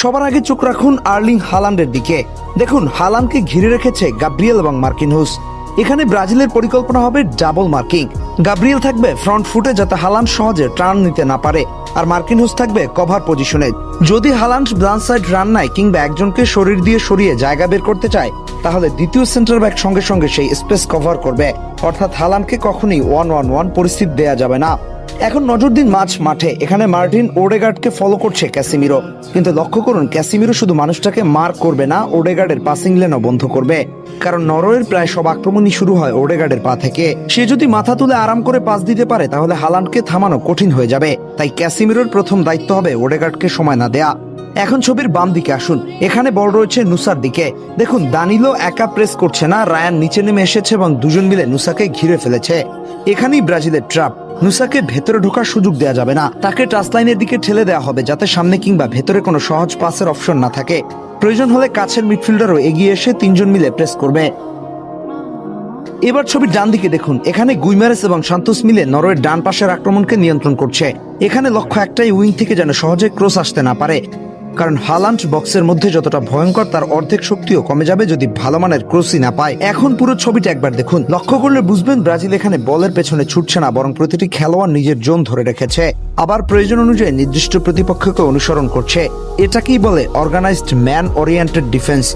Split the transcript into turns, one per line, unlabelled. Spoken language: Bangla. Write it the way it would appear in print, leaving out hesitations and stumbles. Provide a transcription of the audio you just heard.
সবার আগে চোখ রাখুন আর্লিং হালান্ডের দিকে। দেখুন, হালান্ডকে ঘিরে রেখেছে গাব্রিয়েল এবং মার্কিনহুস। এখানে ব্রাজিলের পরিকল্পনা হবে ডাবল মার্কিং। গাব্রিয়েল থাকবে ফ্রন্ট ফুটে যাতে হালান্ড সহজে টার্ন নিতে না পারে, আর মার্কিনহুস থাকবে কভার পজিশনে। যদি হালান্ড ডান সাইড রান নেয় কিংবা একজনকে শরীর দিয়ে সরিয়ে জায়গা বের করতে চায়, তাহলে দ্বিতীয় সেন্টার ব্যাক সঙ্গে সঙ্গে সেই স্পেস কভার করবে। অর্থাৎ হালান্ডকে কখনোই 1-1-1 পরিস্থিতি দেয়া যাবে না। এখন নজর দিন মাঝ মাঠে। এখানে মার্টিন ওডেগার্ডকে ফলো করছে ক্যাসিমিরো। কিন্তু লক্ষ্য করুন, ক্যাসিমিরো শুধু মানুষটাকে মার্ক করবে না, ওডেগার্ডের পাসিং লেনও বন্ধ করবে। কারণ নরওয়ের প্রায় সব আক্রমণই শুরু হয় ওডেগার্ডের পা থেকে। সে যদি মাথা তুলে আরাম করে পাস দিতে পারে, তাহলে হালান্ডকে থামানো কঠিন হয়ে যাবে। তাই ক্যাসিমিরোর প্রথম দায়িত্ব হবে ওডেগার্ডকে সময় না দেয়া। এখন ছবির বাম দিকে আসুন। এখানে বল রয়েছে নুসার দিকে। দেখুন, দানিলো একা প্রেস করছে না, রায়ান নিচে নেমে এসেছে এবং দুজন মিলে নুসাকে ঘিরে ফেলেছে। এখানেই ব্রাজিলের ট্রাপ। নুসাকে ভেতরে ঢোকার সুযোগ দেওয়া যাবে না, তাকে টাচ লাইনের দিকে ঠেলে দেওয়া হবে যাতে সামনে কিংবা ভেতরে কোনো সহজ পাসের অপশন না থাকে। প্রয়োজন হলে কাছের মিডফিল্ডারও এগিয়ে এসে তিনজন মিলে প্রেস করবে। এবার ছবির ডান দিকে দেখুন। এখানে গুইমারেস এবং সান্তোস মিলে নরওয়ের ডান পাশের আক্রমণকে নিয়ন্ত্রণ করছে। এখানে লক্ষ্য একটাই, উইং থেকে যেন সহজে ক্রস আসতে না পারে। কারণ হালান্ড বক্সের মধ্যে যতটা ভয়ঙ্কর, তার অর্ধেক শক্তিও কমে যাবে যদি ভালো মানের ক্রসই না পায়। এখন পুরো ছবিটা একবার দেখুন। লক্ষ্য করলে বুঝবেন ব্রাজিল এখানে বলের পেছনে ছুটছে না, বরং প্রতিটি খেলোয়াড় নিজের জোন ধরে রেখেছে, আবার প্রয়োজন অনুযায়ী নির্দিষ্ট প্রতিপক্ষকে অনুসরণ করছে। এটাকেই বলে অর্গানাইজড ম্যান ওরিয়েন্টেড ডিফেন্স।